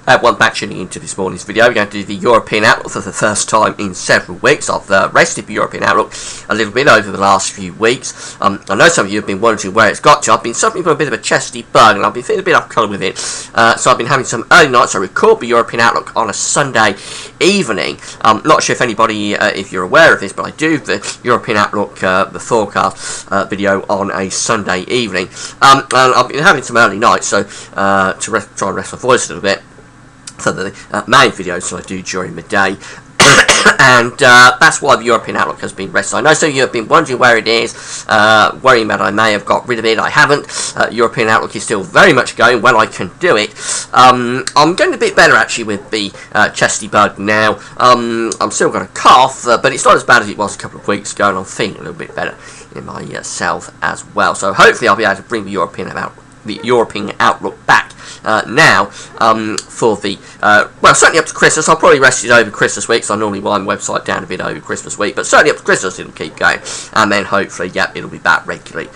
Welcome back, tuning into this morning's video. We're going to do the European outlook for the first time in several weeks. I've rested the European outlook a little bit over the last few weeks. I know some of you have been wondering where it's got to. I've been suffering from a bit of a chesty bug and I've been feeling a bit off colour with it. So I've been having some early nights. I record the European outlook on a Sunday evening. I'm not sure if anybody, if you're aware of this, but I do the European outlook, the forecast video on a Sunday evening. And I've been having some early nights, so to try and rest my voice a little bit for the main videos that I do during the day. And that's why the European outlook has been rested. I know some of you have been wondering where it is, worrying that I may have got rid of it. I haven't. European outlook is still very much going when I can do it. I'm getting a bit better actually with the chesty bug now. I'm still got a cough, but it's not as bad as it was a couple of weeks ago, and I'm feeling a little bit better in myself as well. So hopefully I'll be able to bring the European outlook back now for the well, certainly up to Christmas. I'll probably rest it over Christmas week, so I normally wind my website down a bit over Christmas week, but certainly up to Christmas it'll keep going, and then hopefully, yep, it'll be back regularly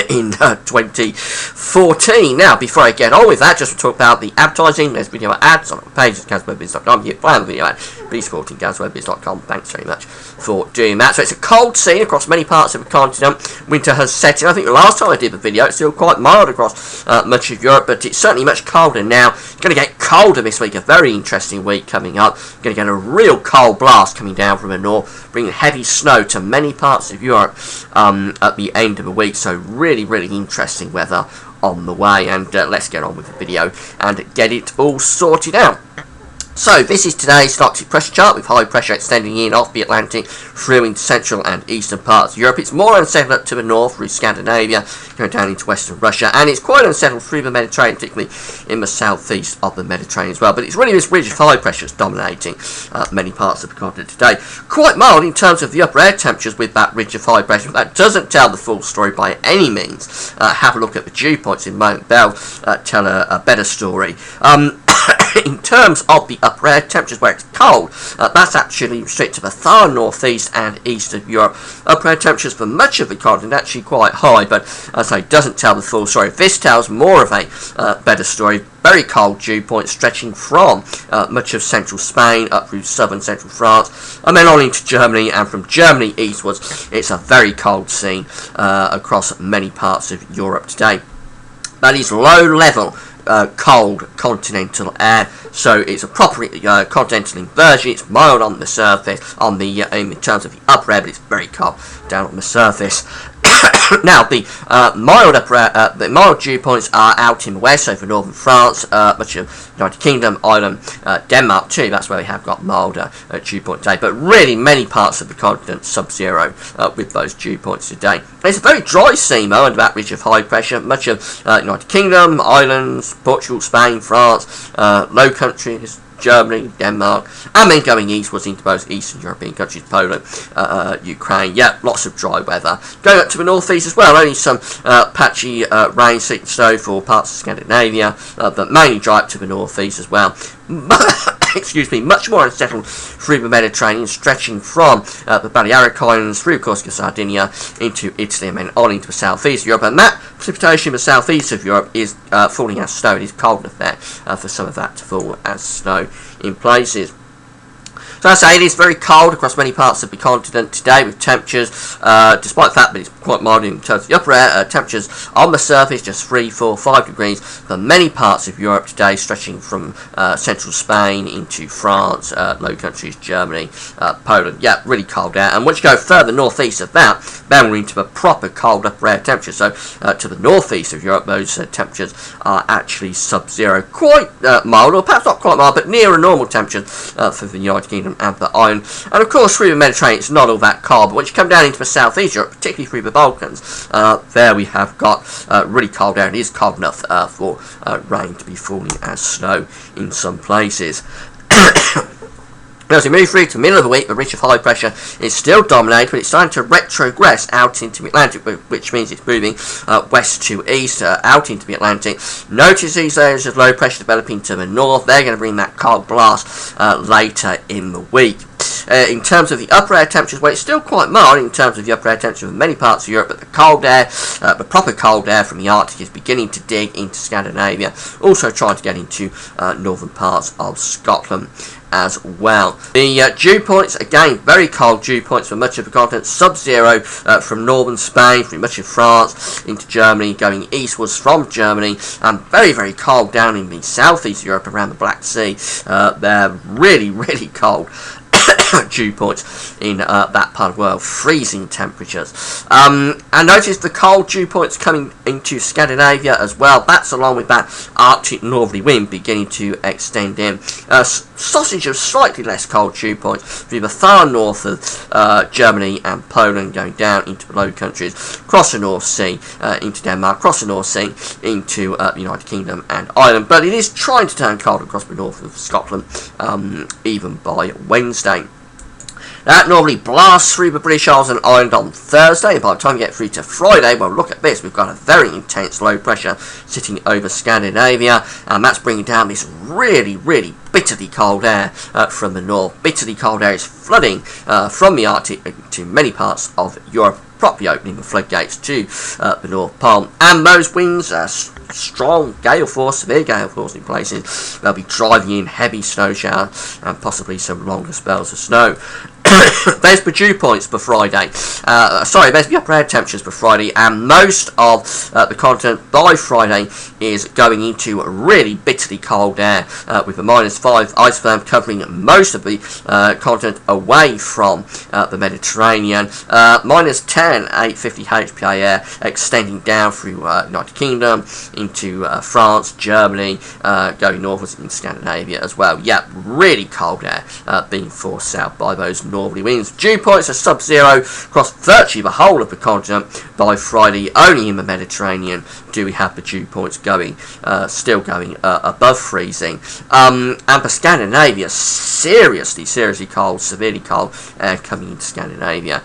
in 2014. Now, before I get on with that, just to talk about the advertising. There's video ads on our page at GazWebBiz.com. You can find the video ad, be supporting GazWebBiz.com. Thanks very much for doing that. So it's a cold scene across many parts of the continent. Winter has set in. I think the last time I did the video, it's still quite mild across much of Europe, but it's certainly much colder now. It's going to get colder this week, a very interesting week coming up. Going to get a real cold blast coming down from the north, bringing heavy snow to many parts of Europe at the end of the week. So really, really interesting weather on the way. And let's get on with the video and get it all sorted out. So this is today's Arctic pressure chart, with high pressure extending in off the Atlantic through into central and eastern parts of Europe. It's more unsettled up to the north through Scandinavia, going down into western Russia, and it's quite unsettled through the Mediterranean, particularly in the southeast of the Mediterranean as well. But it's really this ridge of high pressure that's dominating many parts of the continent today. Quite mild in terms of the upper air temperatures with that ridge of high pressure, but that doesn't tell the full story by any means. Have a look at the dew points in a moment. They'll tell a better story. In terms of the upper air temperatures where it's cold, that's actually restricted to the far northeast and east of Europe. Upper air temperatures for much of the continent actually quite high, but as I say, doesn't tell the full story. This tells more of a better story. Very cold dew points stretching from much of central Spain up through southern central France, and then on into Germany, and from Germany eastwards, it's a very cold scene across many parts of Europe today. That is low level cold continental air, so it's a proper continental inversion. It's mild on the surface, in terms of the upper air, but it's very cold down on the surface. Now, the mild dew points are out in the west, so for northern France, much of the United Kingdom, Ireland, Denmark too. That's where we have got milder dew point today. But really, many parts of the continent sub-zero with those dew points today. It's a very dry scene, though, under that ridge of high pressure. Much of United Kingdom, Ireland, Portugal, Spain, France, Low Countries, Germany, Denmark, and then going eastwards into both Eastern European countries, Poland, Ukraine. Yeah, lots of dry weather. Going up to the northeast as well, only some patchy rain, sleet and snow for parts of Scandinavia, but mainly dry up to the northeast as well. Excuse me, much more unsettled through the Mediterranean, stretching from the Balearic Islands through Corsica, Sardinia, into Italy, and then on into the southeast of Europe. And that precipitation in the southeast of Europe is falling as snow. It is cold enough there for some of that to fall as snow in places. So as I say, it is very cold across many parts of the continent today, with temperatures, despite the fact that it's quite mild in terms of the upper air, temperatures on the surface just 3, 4, 5 degrees for many parts of Europe today, stretching from central Spain into France, Low Countries, Germany, Poland. Yeah, really cold out. And once you go further northeast of that, then we're into the proper cold upper air temperatures. So to the northeast of Europe, those temperatures are actually sub-zero. Quite mild, or perhaps not quite mild, but near a normal temperature for the United Kingdom and the Iron. And of course, through the Mediterranean, it's not all that cold, but once you come down into the southeast Europe, particularly through the Balkans, there we have got really cold air. It is cold enough for rain to be falling as snow in some places. Now, as we move through to the middle of the week, the ridge of high pressure is still dominated, but it's starting to retrogress out into the Atlantic, which means it's moving west to east, out into the Atlantic. Notice these areas of low pressure developing to the north. They're going to bring that cold blast later in the week. in terms of the upper air temperatures, well, it's still quite mild in terms of the upper air temperature of many parts of Europe, but the cold air, the proper cold air from the Arctic is beginning to dig into Scandinavia, also trying to get into northern parts of Scotland as well. The dew points, again, very cold dew points for much of the continent, sub-zero from northern Spain, through much of France, into Germany, going eastwards from Germany, and very, very cold down in the southeast Europe around the Black Sea. They're really, really cold. Dew points in that part of the world, freezing temperatures. And notice the cold dew points coming into Scandinavia as well. That's along with that Arctic northerly wind beginning to extend in. Sausage of slightly less cold dew points through the far north of Germany and Poland, going down into the Low Countries, across the North Sea, into Denmark, across the North Sea, into the United Kingdom and Ireland. But it is trying to turn cold across the north of Scotland, even by Wednesday. That normally blasts through the British Isles and Ireland on Thursday, and by the time we get through to Friday, well, look at this, we've got a very intense low pressure sitting over Scandinavia, and that's bringing down this really, really bitterly cold air from the north. Bitterly cold air is flooding from the Arctic to many parts of Europe, properly opening the floodgates to the North Pole. And those winds are strong gale force, severe gale force in places. They'll be driving in heavy snow showers and possibly some longer spells of snow. There's the dew points for Friday. There's the upper air temperatures for Friday, and most of the continent by Friday is going into really bitterly cold air, with a -5 isotherm covering most of the continent away from the Mediterranean. -10 850 HPA air extending down through United Kingdom into France, Germany, going northwards in Scandinavia as well. Yeah, really cold air being forced south by those northerly winds. Dew points are sub-zero across virtually the whole of the continent by Friday. Only in the Mediterranean do we have the dew points going, still going above freezing. And for Scandinavia, seriously cold, severely cold air coming into Scandinavia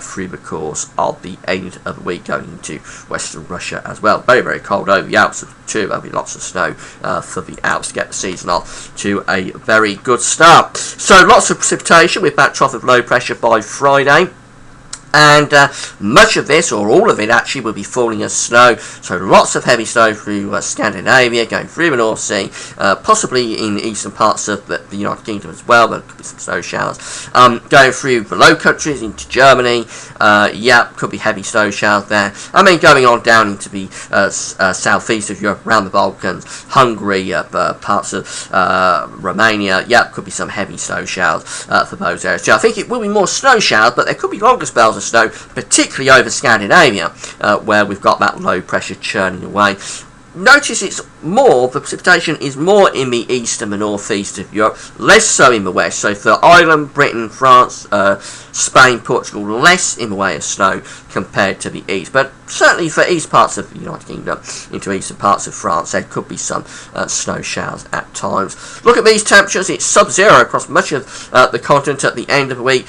through the course of the end of the week, going into western Russia as well. Very, very cold over the Alps too. There'll be lots of snow for the Alps to get the season off to a very good start. So lots of precipitation with that trough of low pressure by Friday. And much of this, or all of it actually, will be falling as snow. So lots of heavy snow through Scandinavia, going through the North Sea, possibly in eastern parts of the United Kingdom as well. There could be some snow showers. Going through the Low Countries into Germany, could be heavy snow showers there. I mean, going on down into the southeast of Europe, around the Balkans, Hungary, parts of Romania, could be some heavy snow showers for those areas. So I think it will be more snow showers, but there could be longer spells of snow, particularly over Scandinavia, where we've got that low pressure churning away. Notice the precipitation is more in the east and the northeast of Europe, less so in the west. So for Ireland, Britain, France, Spain, Portugal, less in the way of snow compared to the east. But certainly for east parts of the United Kingdom, into eastern parts of France, there could be some snow showers at times. Look at these temperatures, it's sub-zero across much of the continent at the end of the week.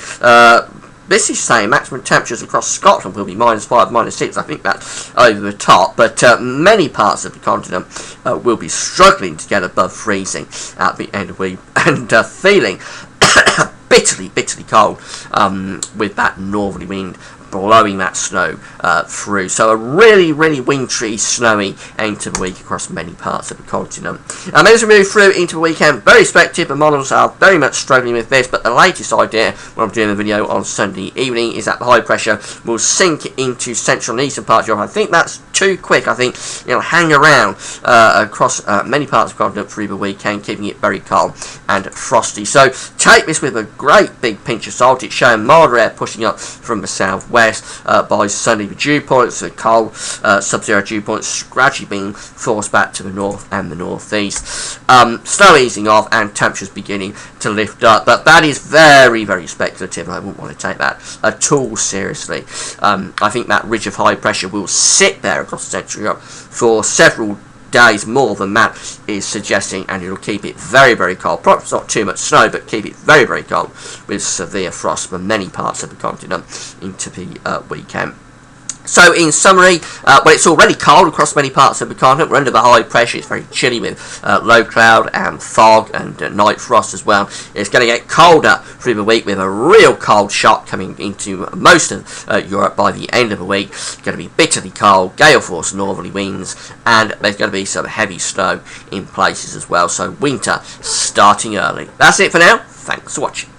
This is saying maximum temperatures across Scotland will be -5, -6. I think that's over the top, but many parts of the continent will be struggling to get above freezing at the end of the week, and feeling bitterly cold with that northerly wind blowing that snow through. So a really wintry, snowy end to the week across many parts of the continent. And as we move through into the weekend, very speculative, the models are very much struggling with this, but the latest idea when I'm doing the video on Sunday evening is that the high pressure will sink into central and eastern parts of Europe. I think that's too quick. I think it'll hang around across many parts of the continent through the weekend, keeping it very cold and frosty. So take this with a great big pinch of salt. It's showing milder air pushing up from the southwest. By Sunday, the dew points, the cold sub-zero dew points gradually being forced back to the north and the northeast. Snow easing off and temperatures beginning to lift up, but that is very speculative, and I wouldn't want to take that at all seriously. I think that ridge of high pressure will sit there across Central Europe for several days more than that is suggesting, and it'll keep it very cold. Perhaps not too much snow, but keep it very cold with severe frost for many parts of the continent into the weekend. So in summary, well, it's already cold across many parts of the continent. We're under the high pressure. It's very chilly with low cloud and fog and night frost as well. It's going to get colder through the week with a real cold shock coming into most of Europe by the end of the week. It's going to be bitterly cold, gale force northerly winds, and there's going to be some heavy snow in places as well. So winter starting early. That's it for now. Thanks for watching.